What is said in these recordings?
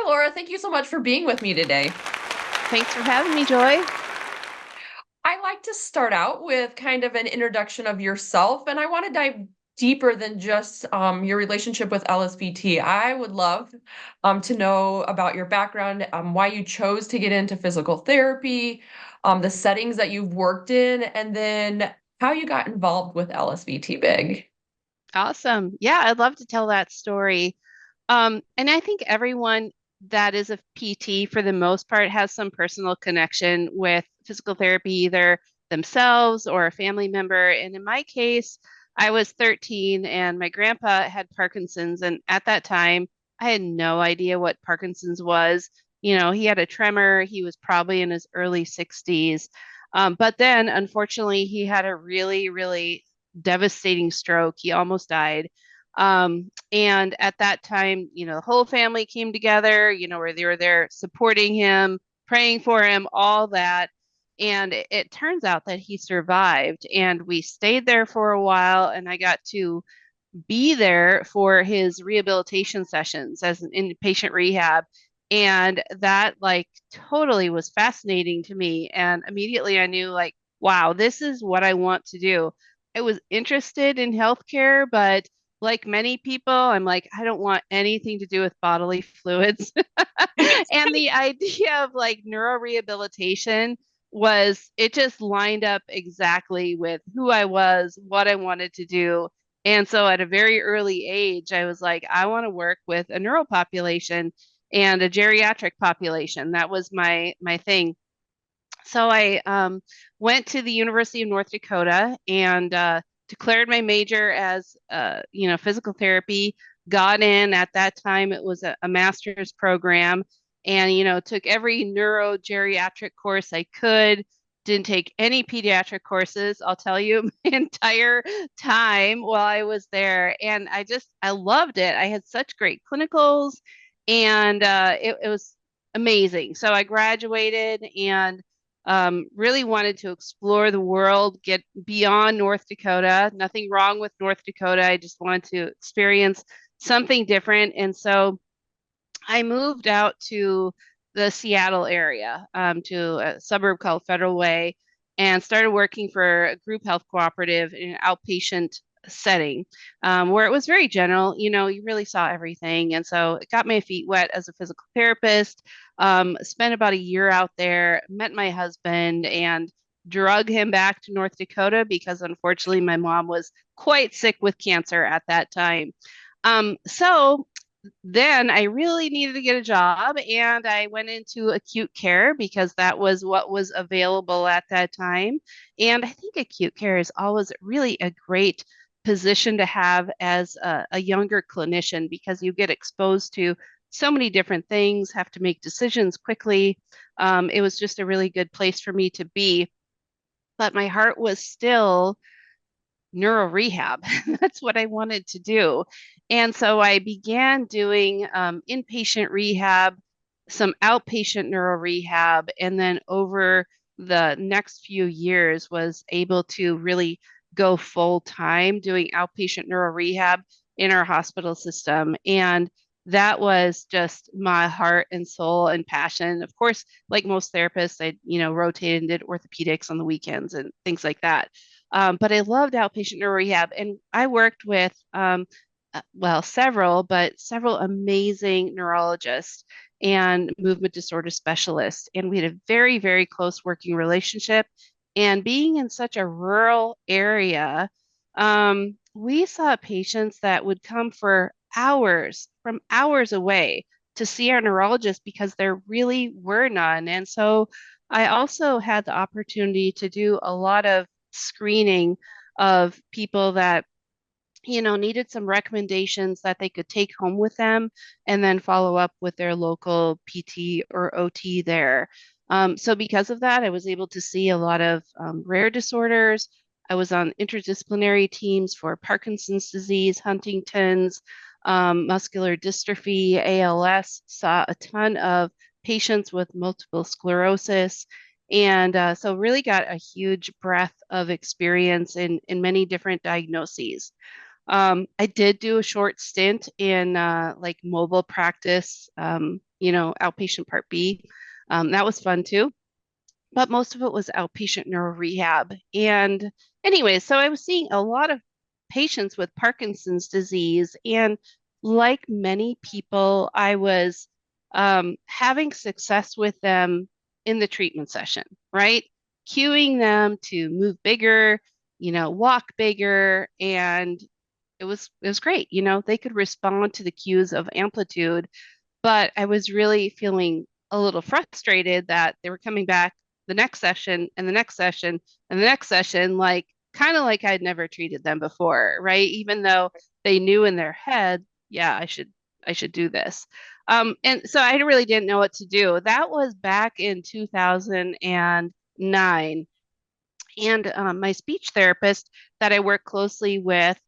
Laura. Thank you so much for being with me today. Thanks for having me, Joy. I like to start out with kind of an introduction of yourself, and I want to dive deeper than just your relationship with LSVT. I would love to know about your background, why you chose to get into physical therapy, the settings that you've worked in, and then how you got involved with LSVT BIG. Awesome. Yeah, I'd love to tell that story. And I think everyone that is a PT for the most part has some personal connection with physical therapy, either themselves or a family member. And in my case, I was 13 and my grandpa had Parkinson's. And at that time, I had no idea what Parkinson's was. He had a tremor. He was probably in his early 60s. But then, unfortunately, he had a really, really devastating stroke. He almost died. And at that time, the whole family came together, where they were there supporting him, praying for him, all that. And it turns out that he survived. And we stayed there for a while, and I got to be there for his rehabilitation sessions as an inpatient rehab. And that like totally was fascinating to me. And immediately I knew like, wow, this is what I want to do. I was interested in healthcare, but like many people, I'm like, I don't want anything to do with bodily fluids. And the idea of like neurorehabilitation was, it just lined up exactly with who I was, what I wanted to do. And so at a very early age, I was like, I want to work with a neural population and a geriatric population. That was my thing. So I went to the University of North Dakota and declared my major as physical therapy. Got in at that time; it was a master's program, and took every neurogeriatric course I could. Didn't take any pediatric courses. I'll tell you, my entire time while I was there, and I loved it. I had such great clinicals, and it was amazing. So I graduated and really wanted to explore the world, get beyond North Dakota. Nothing wrong with North Dakota. I just wanted to experience something different. And so I moved out to the Seattle area, to a suburb called Federal Way, and started working for a group health cooperative in an outpatient setting, where it was very general. You really saw everything. And so it got my feet wet as a physical therapist. Spent about a year out there, met my husband, and drug him back to North Dakota because unfortunately my mom was quite sick with cancer at that time. So then I really needed to get a job and I went into acute care because that was what was available at that time. And I think acute care is always really a great position to have as a younger clinician because you get exposed to so many different things, have to make decisions quickly. It was just a really good place for me to be. But my heart was still neuro rehab. That's what I wanted to do. And so I began doing inpatient rehab, some outpatient neuro rehab, and then over the next few years was able to really go full time doing outpatient neuro rehab in our hospital system. And that was just my heart and soul and passion. Of course, like most therapists, I, rotated and did orthopedics on the weekends and things like that. But I loved outpatient neuro rehab, and I worked with, well, several amazing neurologists and movement disorder specialists, and we had a very, very close working relationship. And being in such a rural area, we saw patients that would come for hours, from hours away, to see our neurologist because there really were none. And so I also had the opportunity to do a lot of screening of people that needed some recommendations that they could take home with them and then follow up with their local PT or OT there. So because of that, I was able to see a lot of rare disorders. I was on interdisciplinary teams for Parkinson's disease, Huntington's, muscular dystrophy, ALS, saw a ton of patients with multiple sclerosis. And so really got a huge breadth of experience in many different diagnoses. I did do a short stint in like mobile practice, outpatient Part B. That was fun too, but most of it was outpatient neuro rehab. And anyway, so I was seeing a lot of patients with Parkinson's disease, and like many people, I was having success with them in the treatment session, right? Cueing them to move bigger, walk bigger, and it was great. They could respond to the cues of amplitude, but I was really feeling a little frustrated that they were coming back the next session and the next session and the next session, like kind of like I'd never treated them before, right? Even though they knew in their head, yeah, I should do this. And so I really didn't know what to do. That was back in 2009. And my speech therapist that I work closely with,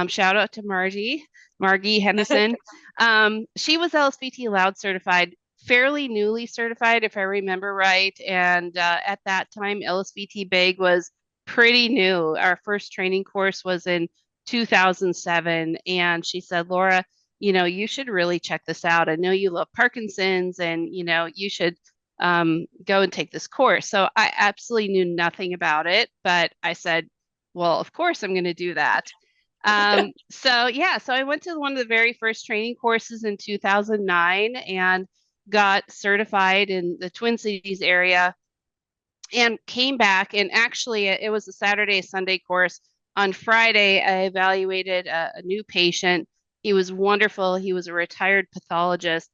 shout out to Margie Hennison. She was LSVT Loud certified, fairly newly certified, if I remember right. And at that time, LSVT BIG was pretty new. Our first training course was in 2007. And she said, Laura, you should really check this out. I know you love Parkinson's, and, you should go and take this course. So I absolutely knew nothing about it, but I said, well, of course I'm going to do that. So yeah, so I went to one of the very first training courses in 2009 and got certified in the Twin Cities area and came back. And actually, it was a Saturday, Sunday course. On Friday, I evaluated a new patient. He was wonderful. He was a retired pathologist,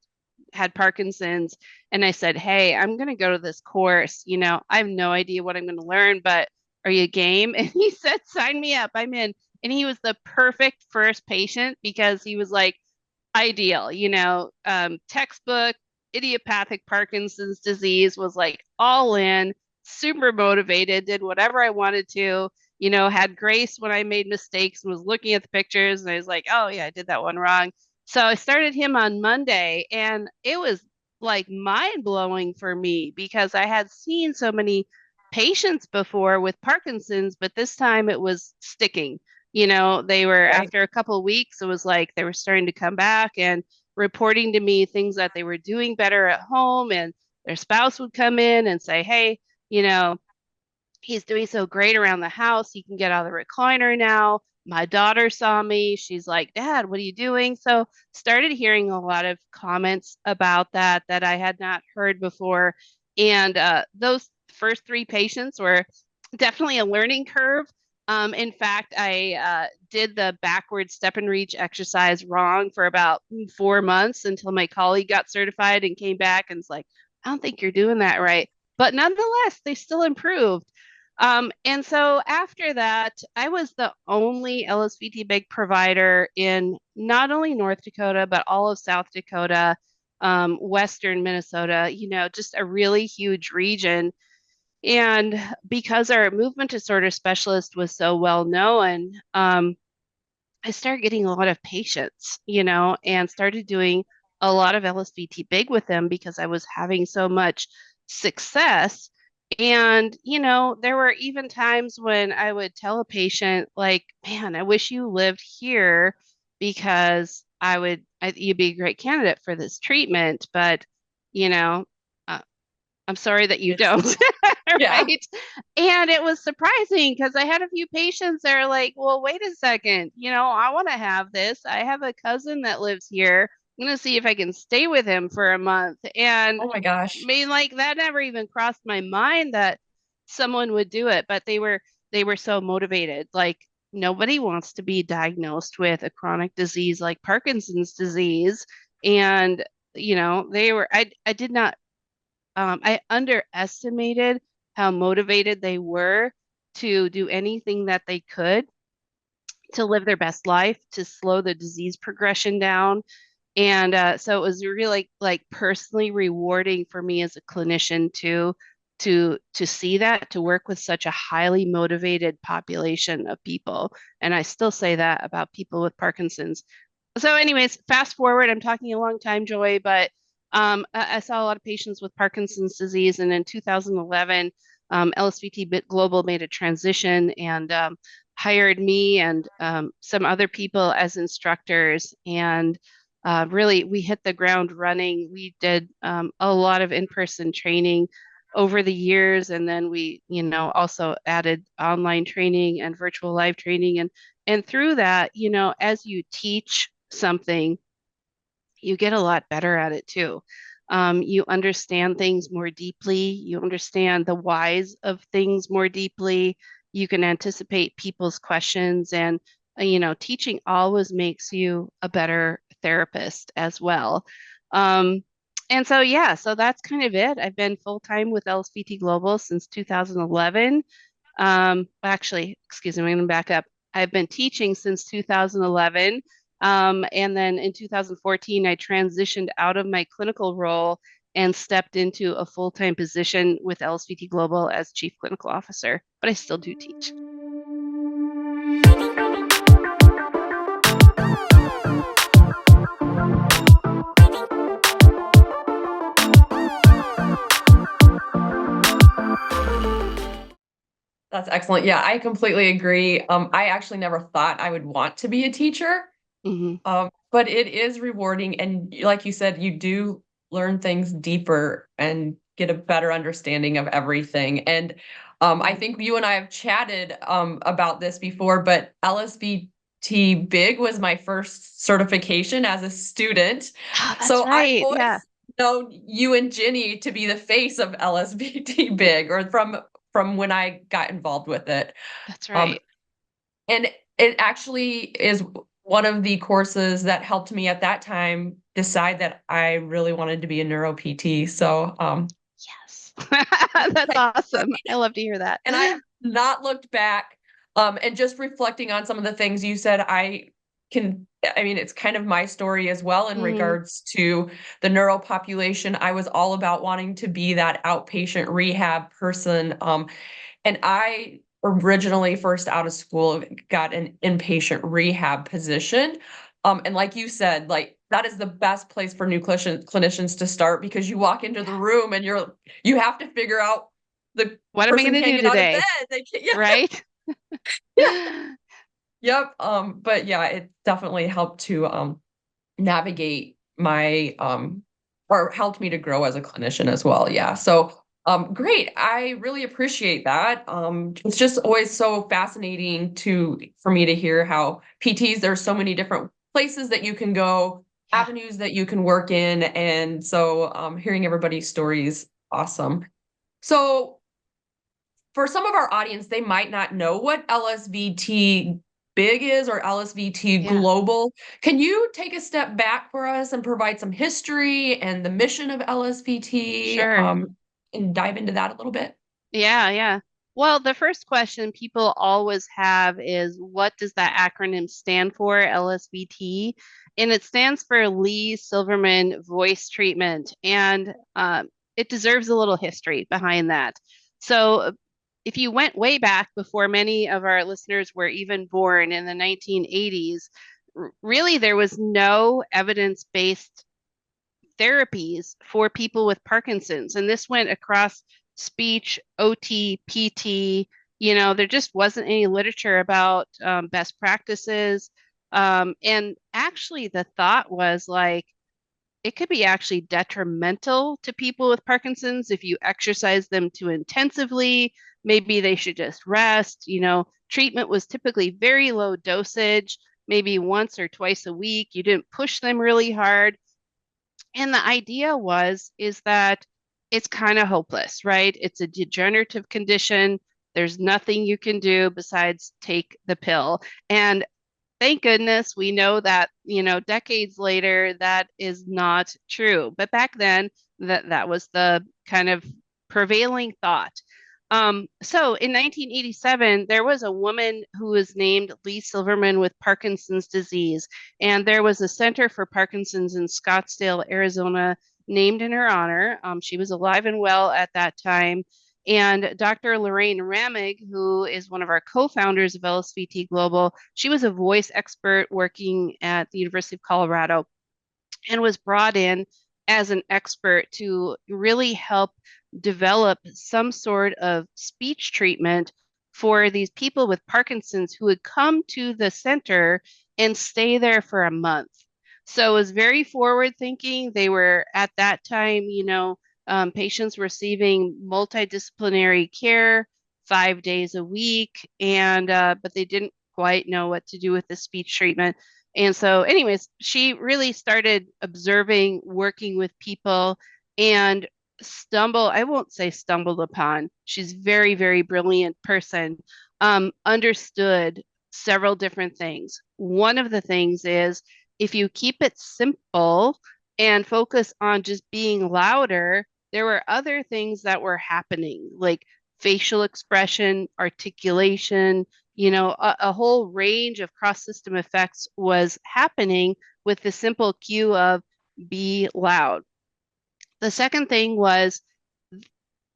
had Parkinson's. And I said, hey, I'm going to go to this course. I have no idea what I'm going to learn, but are you game? And he said, sign me up. I'm in. And he was the perfect first patient because he was like, ideal, textbook idiopathic Parkinson's disease, was like all in, super motivated, did whatever I wanted to, had grace when I made mistakes and was looking at the pictures and I was like, oh yeah, I did that one wrong. So I started him on Monday and it was like mind blowing for me because I had seen so many patients before with Parkinson's, but this time it was sticking. They were Right. after a couple of weeks, it was like they were starting to come back and reporting to me things that they were doing better at home, and their spouse would come in and say, hey, you know, he's doing so great around the house. He can get out of the recliner now. My daughter saw me. She's like, Dad, what are you doing? So started hearing a lot of comments about that I had not heard before. And those first three patients were definitely a learning curve. In fact, I did the backward step and reach exercise wrong for about 4 months until my colleague got certified and came back and was like, I don't think you're doing that right. But nonetheless, they still improved. And so after that, I was the only LSVT big provider in not only North Dakota, but all of South Dakota, Western Minnesota, just a really huge region. And because our movement disorder specialist was so well known, I started getting a lot of patients, and started doing a lot of LSVT big with them because I was having so much success. And, there were even times when I would tell a patient, like, man, I wish you lived here because you'd be a great candidate for this treatment. But, you know, uh, I'm sorry that you It's, don't. yeah. Right. And it was surprising because I had a few patients that are like, well, wait a second, I want to have this. I have a cousin that lives here. I'm going to see if I can stay with him for a month. And Oh my I gosh. mean, like that never even crossed my mind that someone would do it, but they were so motivated. Like nobody wants to be diagnosed with a chronic disease like Parkinson's disease. And, I did not I underestimated how motivated they were to do anything that they could to live their best life, to slow the disease progression down. And so it was really like personally rewarding for me as a clinician to see that, to work with such a highly motivated population of people. And I still say that about people with Parkinson's. So, anyways, fast forward, I'm talking a long time, Joy, but I saw a lot of patients with Parkinson's disease. And in 2011, LSVT Global made a transition, and hired me and some other people as instructors. And really, we hit the ground running. We did a lot of in-person training over the years, and then we, also added online training and virtual live training. And through that, as you teach something, you get a lot better at it too. You understand things more deeply. You understand the whys of things more deeply. You can anticipate people's questions, and teaching always makes you a better therapist as well. Um, and so, yeah, so that's kind of it. I've been full time with LSVT Global since 2011. Actually, excuse me, I'm going to back up. I've been teaching since 2011. And then in 2014, I transitioned out of my clinical role and stepped into a full-time position with LSVT Global as Chief Clinical Officer, but I still do teach. That's excellent. Yeah, I completely agree. I actually never thought I would want to be a teacher. Hmm. But it is rewarding, and like you said, you do learn things deeper and get a better understanding of everything. And I Yeah. think you and I have chatted about this before, but LSVT BIG was my first certification as a student. Oh, that's So I've right. Yeah, always known you and Ginny to be the face of LSVT BIG, or from when I got involved with it. that's Um, right. and it actually is one of the courses that helped me at that time decide that I really wanted to be a neuro PT. So, Yes. That's awesome. I love to hear that. and I have not looked back. And just reflecting on some of the things you said, I mean, it's kind of my story as well in Hmm. regards to the neuro population. I was all about wanting to be that outpatient rehab person. And I originally first out of school got an inpatient rehab position. And like you said, like that is the best place for new clinicians to start, because you walk into the Yeah. room and you have to figure out the What am I person going to do hanging out of today? bed. They can't, yeah, Right? yeah, yep. But yeah, it definitely helped to navigate my or helped me to grow as a clinician as well. Yeah. So great. I really appreciate that. It's just always so fascinating to for me to hear how PTs, there's so many different places that you can go, Yeah. avenues that you can work in. And so hearing everybody's stories, awesome. So for some of our audience, they might not know what LSVT Big is or LSVT Yeah. Global. Can you take a step back for us and provide some history and the mission of LSVT, Sure. and dive into that a little bit? Yeah, yeah. Well, the first question people always have is what does that acronym stand for, LSVT? And it stands for Lee Silverman Voice Treatment. And it deserves a little history behind that. So, if you went way back before many of our listeners were even born in the 1980s, really there was no evidence-based therapies for people with Parkinson's. And this went across speech, OT, PT. There just wasn't any literature about best practices. And actually, the thought was like, it could be actually detrimental to people with Parkinson's if you exercise them too intensively. Maybe they should just rest. Treatment was typically very low dosage, maybe once or twice a week. You didn't push them really hard. And the idea is that it's kind of hopeless, right? It's a degenerative condition. There's nothing you can do besides take the pill. And thank goodness we know that, decades later, that is not true. But back then, that was the kind of prevailing thought. So in 1987, there was a woman who was named Lee Silverman with Parkinson's disease, and there was a Center for Parkinson's in Scottsdale, Arizona, named in her honor. She was alive and well at that time. And Dr. Lorraine Ramig, who is one of our co-founders of LSVT Global, she was a voice expert working at the University of Colorado and was brought in as an expert to really help develop some sort of speech treatment for these people with Parkinson's who would come to the center and stay there for a month. So it was very forward thinking. They were at that time, patients receiving multidisciplinary care 5 days a week, and but they didn't quite know what to do with the speech treatment. And so, anyways, she really started observing, working with people, and I won't say stumbled upon, she's very, very brilliant person, understood several different things. One of the things is if you keep it simple and focus on just being louder, there were other things that were happening, like facial expression, articulation, a whole range of cross system effects was happening with the simple cue of be loud. The second thing was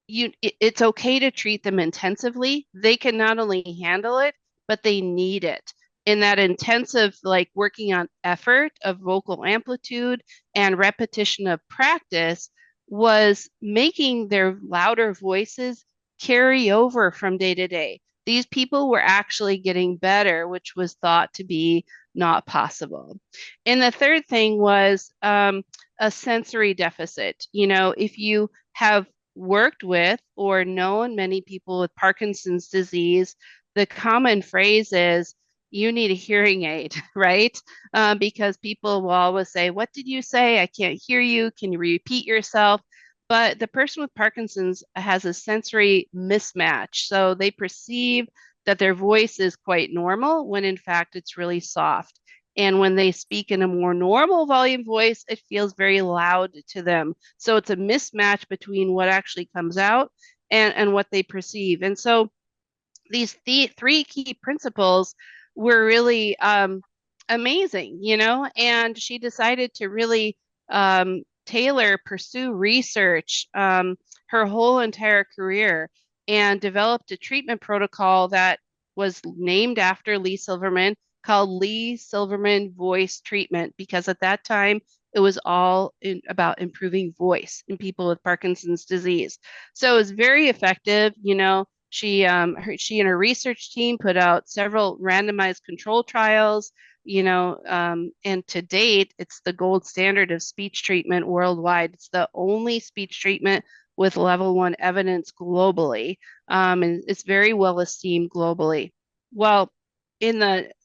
it's okay to treat them intensively. They can not only handle it, but they need it. In that intensive, like working on effort of vocal amplitude and repetition of practice, was making their louder voices carry over from day to day. These people were actually getting better, which was thought to be not possible. And the third thing was a sensory deficit. If you have worked with or known many people with Parkinson's disease, the common phrase is, you need a hearing aid, right? Because people will always say, what did you say? I can't hear you. Can you repeat yourself? But the person with Parkinson's has a sensory mismatch. So they perceive that their voice is quite normal when in fact it's really soft. And when they speak in a more normal volume voice, it feels very loud to them. So it's a mismatch between what actually comes out and what they perceive. And so these three key principles were really amazing, and she decided to really pursue research her whole entire career and developed a treatment protocol that was named after Lee Silverman, called Lee Silverman Voice Treatment, because at that time it was all about improving voice in people with Parkinson's disease. So it was very effective. She and her research team put out several randomized control trials, and to date, it's the gold standard of speech treatment worldwide. It's the only speech treatment with level 1 evidence globally, and it's very well esteemed globally. Well,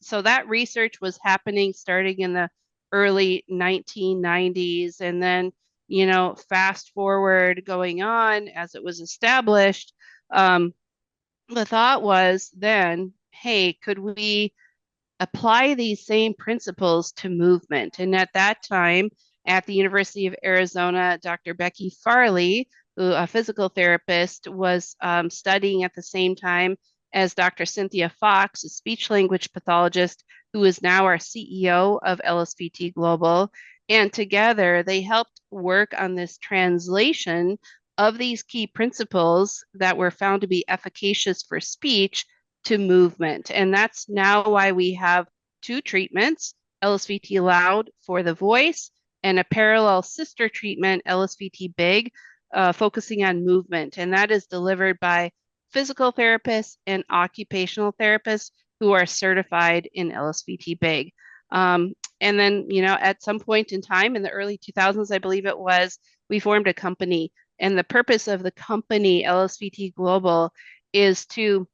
so that research was happening starting in the early 1990s, and then fast forward going on as it was established. The thought was then, hey, could we apply these same principles to movement? And at that time, at the University of Arizona, Dr. Becky Farley, who a physical therapist, was studying at the same time as Dr. Cynthia Fox, a speech language pathologist, who is now our CEO of LSVT Global. And together they helped work on this translation of these key principles that were found to be efficacious for speech to movement. And that's now why we have two treatments, LSVT Loud for the voice and a parallel sister treatment, LSVT BIG, focusing on movement. And that is delivered by physical therapists and occupational therapists who are certified in LSVT BIG. And then, at some point in time in the early 2000s, I believe it was, we formed a company. And the purpose of the company, LSVT Global, is to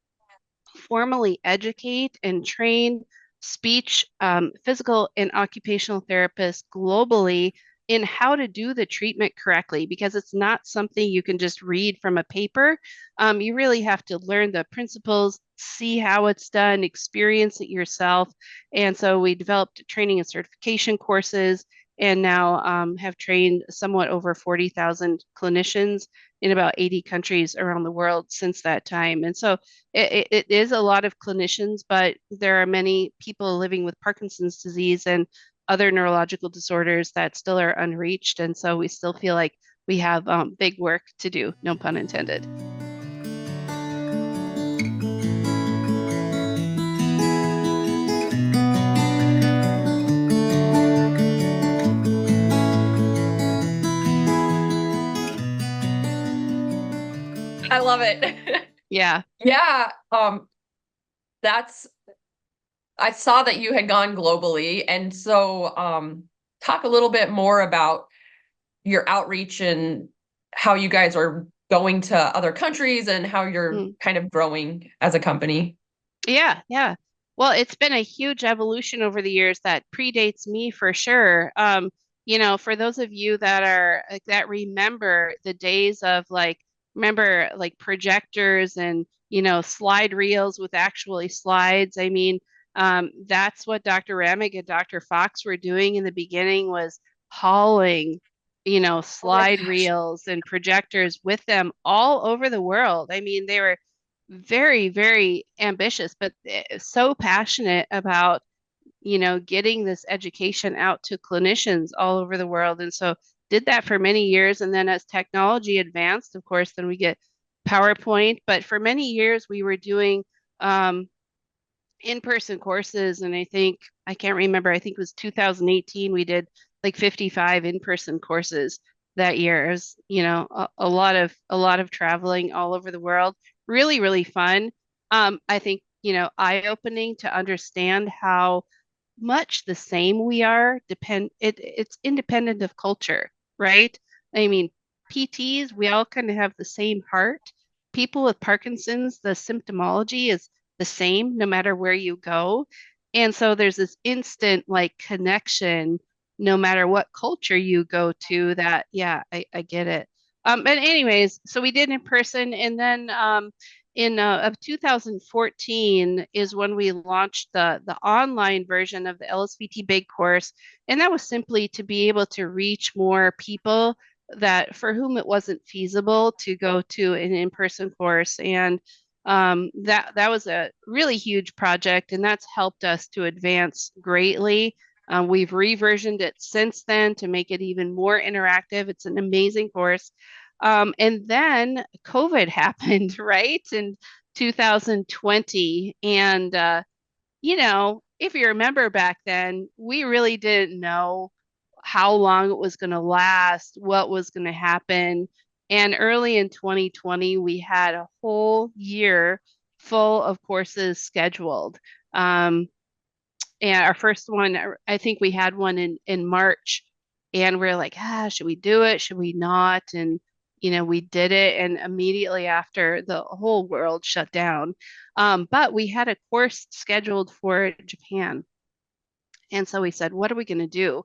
formally educate and train speech, physical, and occupational therapists globally in how to do the treatment correctly, because it's not something you can just read from a paper. You really have to learn the principles, see how it's done, experience it yourself. And so we developed training and certification courses, and now have trained somewhat over 40,000 clinicians in about 80 countries around the world since that time. And so it is a lot of clinicians, but there are many people living with Parkinson's disease and other neurological disorders that still are unreached. And so we still feel like we have big work to do, no pun intended. I love it. Yeah. Yeah, that's I saw that you had gone globally, and so talk a little bit more about your outreach and how you guys are going to other countries and how you're Mm. kind of growing as a company. Yeah, yeah. Well, it's been a huge evolution over the years that predates me for sure. For those of you that are that remember the days of remember like projectors and slide reels with actually slides. I mean, that's what Dr. Ramick and Dr. Fox were doing in the beginning was hauling, Oh my slide gosh. reels and projectors with them all over the world. I mean, they were very, very ambitious, but so passionate about, getting this education out to clinicians all over the world. And so did that for many years. And then as technology advanced, of course, then we get PowerPoint. But for many years, we were doing um, in-person courses. And I can't remember, I think it was 2018, we did like 55 in-person courses that year. It was, a lot of traveling all over the world. Really, really fun. I think, eye-opening to understand how much the same we are it's independent of culture, right? I mean, PTs, we all kind of have the same heart. People with Parkinson's, the symptomology is the same no matter where you go. And so there's this instant like connection no matter what culture you go to that, yeah, I get it. But anyways, so we did in person, and then in of 2014 is when we launched the online version of the LSVT Big course, and that was simply to be able to reach more people that for whom it wasn't feasible to go to an in-person course. And that was a really huge project, and that's helped us to advance greatly. We've reversioned it since then to make it even more interactive. It's an amazing course. And then COVID happened, right, in 2020. And, if you remember back then, we really didn't know how long it was going to last, what was going to happen. And early in 2020, we had a whole year full of courses scheduled. Um, and our first one, I think we had one in March, and we're like, should we do it? Should we not? And we did it, and immediately after, the whole world shut down. But we had a course scheduled for Japan. And so we said, what are we going to do?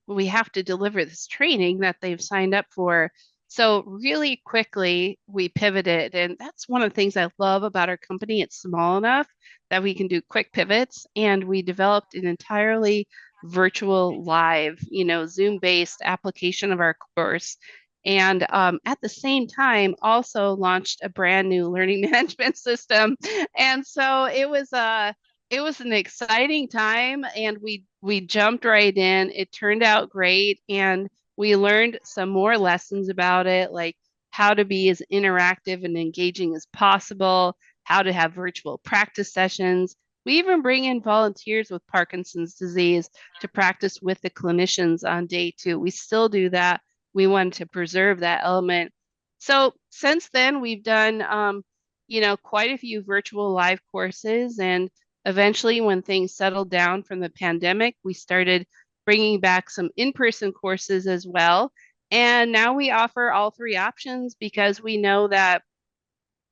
We have to deliver this training that they've signed up for. So really quickly, we pivoted. And that's one of the things I love about our company. It's small enough that we can do quick pivots. And we developed an entirely virtual live, Zoom-based application of our course. And at the same time, also launched a brand new learning management system. And so it was an exciting time, and we jumped right in. It turned out great, and we learned some more lessons about it, like how to be as interactive and engaging as possible, how to have virtual practice sessions. We even bring in volunteers with Parkinson's disease to practice with the clinicians on day two. We still do that. We wanted to preserve that element. So since then, we've done, quite a few virtual live courses. And eventually, when things settled down from the pandemic, we started bringing back some in-person courses as well. And now we offer all three options because we know that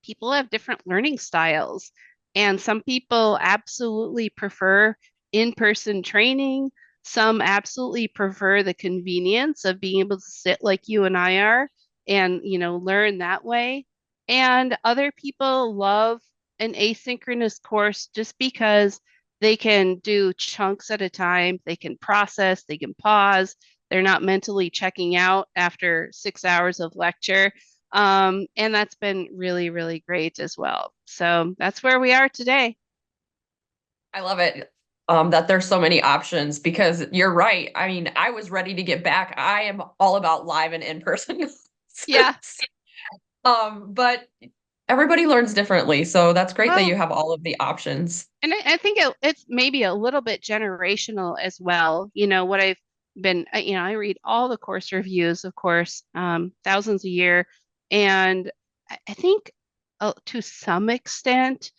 people have different learning styles. And some people absolutely prefer in-person training. Some absolutely prefer the convenience of being able to sit like you and I are and, learn that way. And other people love an asynchronous course just because they can do chunks at a time, they can process, they can pause, they're not mentally checking out after 6 hours of lecture. And that's been really, really great as well. So that's where we are today. I love it that there's so many options because you're right. I mean, I was ready to get back. I am all about live and in-person. Yeah. But everybody learns differently. So that's great that you Well, have all of the options. and I think it's maybe a little bit generational as well. What I've been, I read all the course reviews, of course, thousands a year. And I think to some extent,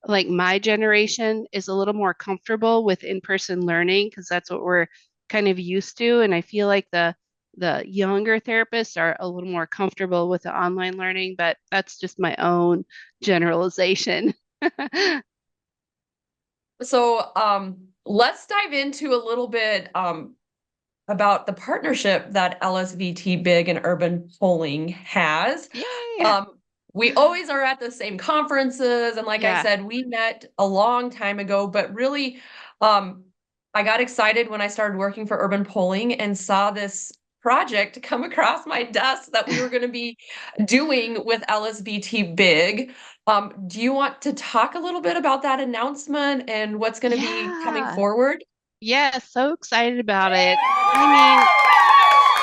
like my generation is a little more comfortable with in-person learning because that's what we're kind of used to. And I feel like the younger therapists are a little more comfortable with the online learning, but that's just my own generalization. So, let's dive into a little bit about the partnership that LSVT Big and Urban Polling has. Yay! Um, we always are at the same conferences, and like I Yeah. said, we met a long time ago, but really, um, I got excited when I started working for Urban Polling and saw this project come across my desk that we were going to be doing with LSVT Big. Do you want to talk a little bit about that announcement and what's going to be coming Yeah. forward? Yeah, so excited about it. I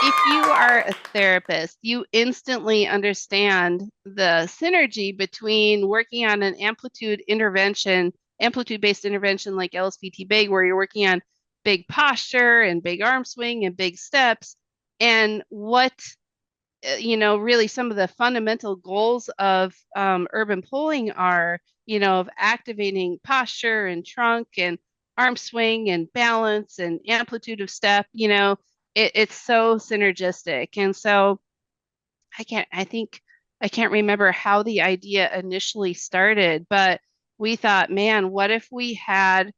mean, if you are a therapist, you instantly understand the synergy between working on an amplitude-based intervention like LSVT Big, where you're working on big posture and big arm swing and big steps, and what really some of the fundamental goals of urban pulling are, of activating posture and trunk and arm swing and balance and amplitude of step, it's so synergistic. And so I think I can't remember how the idea initially started, but we thought, man, what if we had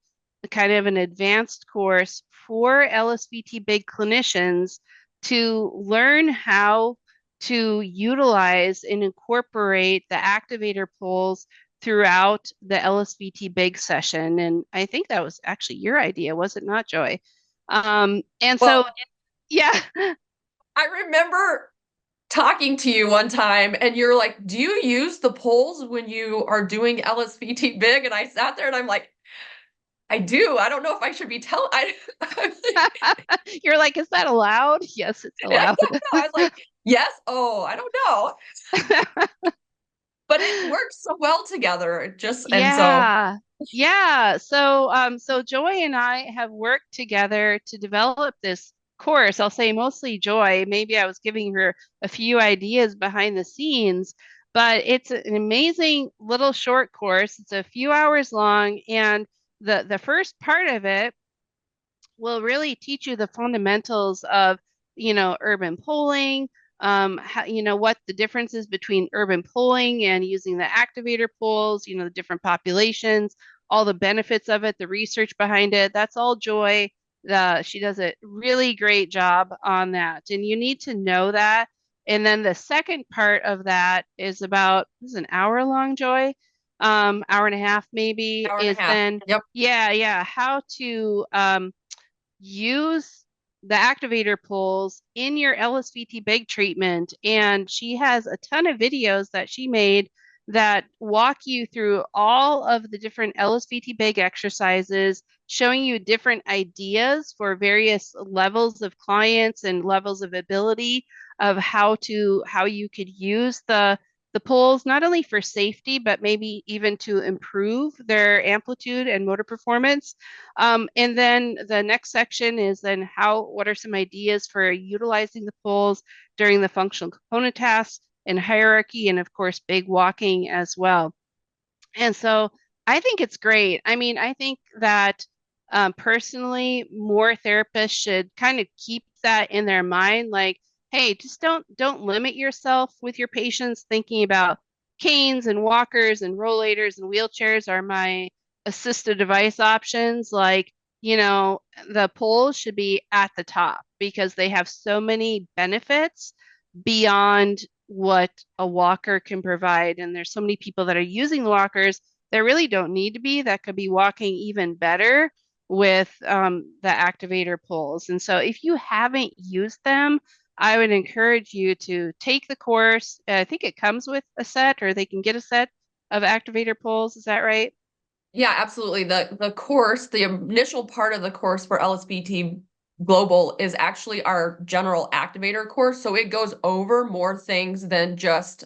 kind of an advanced course for LSVT big clinicians to learn how to utilize and incorporate the activator poles throughout the LSVT big session. And I think that was actually your idea, was it not, Joy? And so, Well, yeah. I remember talking to you one time and you're like, "Do you use the poles when you are doing LSVT big?" And I sat there and I'm like, "I do. I don't know if I should be telling." You're like, is that allowed? Yes, it's I allowed. don't know. I was like, "Yes. Oh, I don't know." But it works so well together. And so Yeah. Yeah. So Joy and I have worked together to develop this course. I'll say mostly Joy. Maybe I was giving her a few ideas behind the scenes, but it's an amazing little short course. It's a few hours long, and the first part of it will really teach you the fundamentals of, urban polling, how, what the difference is between urban polling and using the activator poles, the different populations, all the benefits of it, the research behind it. That's all Joy. She does a really great job on that. And you need to know that. And then the second part of that is about, this is an hour long, Joy, hour and a half maybe, hour and a is half. then, Yep. yeah, how to use the activator poles in your LSVT big treatment. And she has a ton of videos that she made that walk you through all of the different LSVT big exercises, showing you different ideas for various levels of clients and levels of ability of how you could use the poles not only for safety but maybe even to improve their amplitude and motor performance. And then the next section is then what are some ideas for utilizing the poles during the functional component tasks and hierarchy, and of course, big walking as well. And so I think it's great. I mean, I think that personally, more therapists should kind of keep that in their mind. Like, hey, just don't limit yourself with your patients thinking about canes and walkers and rollators and wheelchairs are my assistive device options. Like, the poles should be at the top because they have so many benefits beyond what a walker can provide. And there's so many people that are using the walkers that really don't need to be, that could be walking even better with the activator poles. And so if you haven't used them, I would encourage you to take the course. I think it comes with a set, or they can get a set of activator poles. Is that right? Yeah, absolutely. The course, the initial part of the course for LSVT Global is actually our general activator course. So it goes over more things than just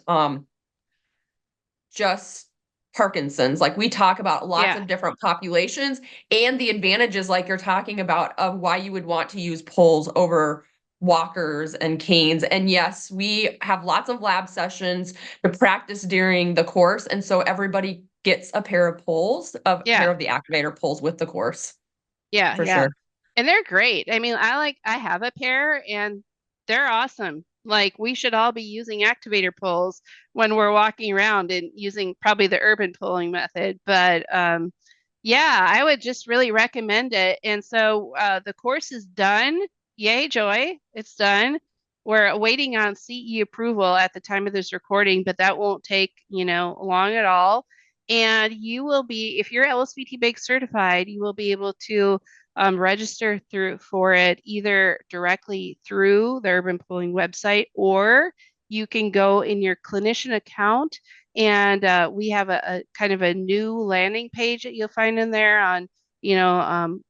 Parkinson's. Like we talk about lots Yeah. of different populations and the advantages like you're talking about of why you would want to use poles over walkers and canes. And yes, we have lots of lab sessions to practice during the course. And so everybody gets a pair of poles, a pair Yeah. of the activator poles with the course Yeah, for yeah. sure. And they're great. I mean, I have a pair and they're awesome. Like we should all be using activator poles when we're walking around and using probably the urban pulling method. But yeah, I would just really recommend it. And so the course is done. Yay, Joy. It's done. We're waiting on CE approval at the time of this recording, but that won't take, long at all. And you will be, if you're LSVT BIG certified, you will be able to register through for it either directly through the Urban Pulling website, or you can go in your clinician account and we have a kind of a new landing page that you'll find in there on, you know, um,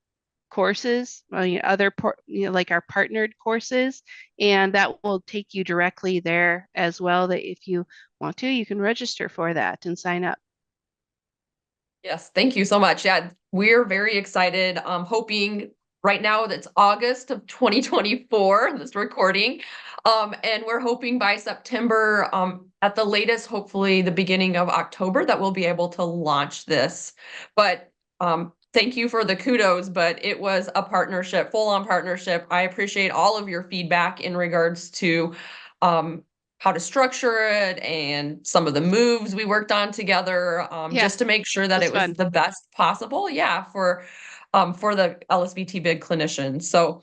courses, like our partnered courses, and that will take you directly there as well. That if you want to, you can register for that and sign up. Yes, thank you so much. Yeah, we're very excited. Hoping right now that's August of 2024, this recording. And we're hoping by September, at the latest, hopefully the beginning of October, that we'll be able to launch this. But thank you for the kudos, but it was a partnership, full-on partnership. I appreciate all of your feedback in regards to um, how to structure it and some of the moves we worked on together, Yeah, just to make sure that that's it was fun. the best possible. Yeah, for the LSVT big clinicians. So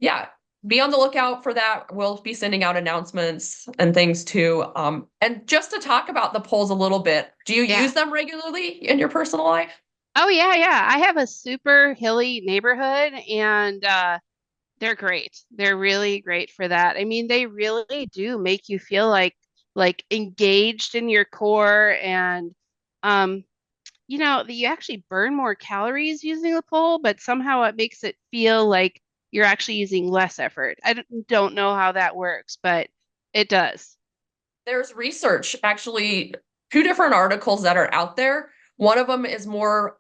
yeah, be on the lookout for that. We'll be sending out announcements and things too. And just to talk about the polls a little bit, do you Yeah. use them regularly in your personal life? Oh yeah, yeah. I have a super hilly neighborhood and they're great. They're really great for that. I mean, they really do make you feel like engaged in your core and um that you actually burn more calories using the pole, but somehow it makes it feel like you're actually using less effort. I don't know how that works, but it does. There's research, actually, two different articles that are out there. One of them is more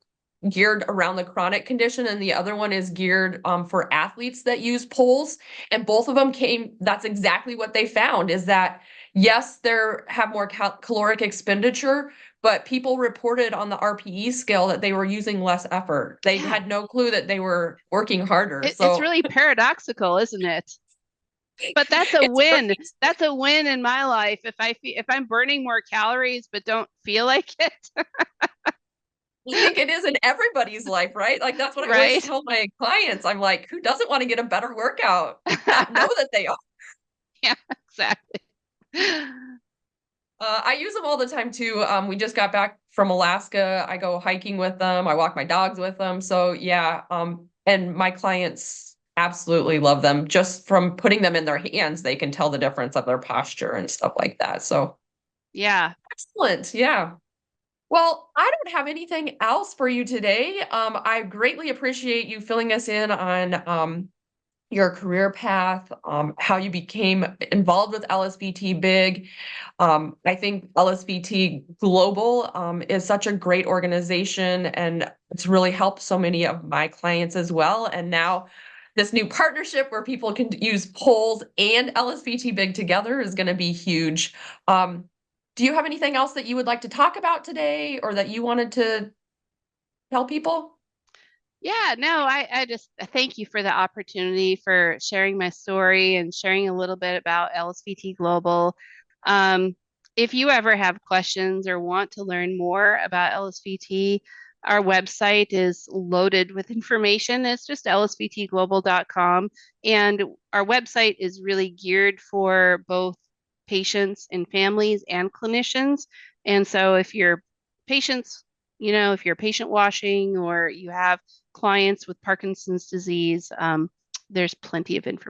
geared around the chronic condition, and the other one is geared for athletes that use poles. And both of them that's exactly what they found is that, yes, they have more caloric expenditure, but people reported on the RPE scale that they were using less effort. They Yeah. had no clue that they were working harder. It's So really paradoxical, isn't it? But that's a it's win. crazy. That's a win in my life if I'm burning more calories but don't feel like it, I think it is in everybody's life, right? Like, that's what I always right? tell my clients. I'm like, who doesn't want to get a better workout? Know that they are. Yeah, exactly. I use them all the time too. We just got back from Alaska. I go hiking with them. I walk my dogs with them. So yeah, and my clients absolutely love them. Just from putting them in their hands, they can tell the difference of their posture and stuff like that. So Yeah. excellent. Yeah. Well, I don't have anything else for you today. I greatly appreciate you filling us in on your career path, how you became involved with LSVT Big. I think LSVT Global is such a great organization, and it's really helped so many of my clients as well. And now this new partnership where people can use polls and LSVT Big together is going to be huge. Um, do you have anything else that you would like to talk about today or that you wanted to tell people? Yeah, no, I just thank you for the opportunity for sharing my story and sharing a little bit about LSVT Global. Um, if you ever have questions or want to learn more about LSVT, our website is loaded with information. It's just lsvtglobal.com. And our website is really geared for both patients and families and clinicians. And so if you're patients, if you're patient washing or you have clients with Parkinson's disease, there's plenty of information.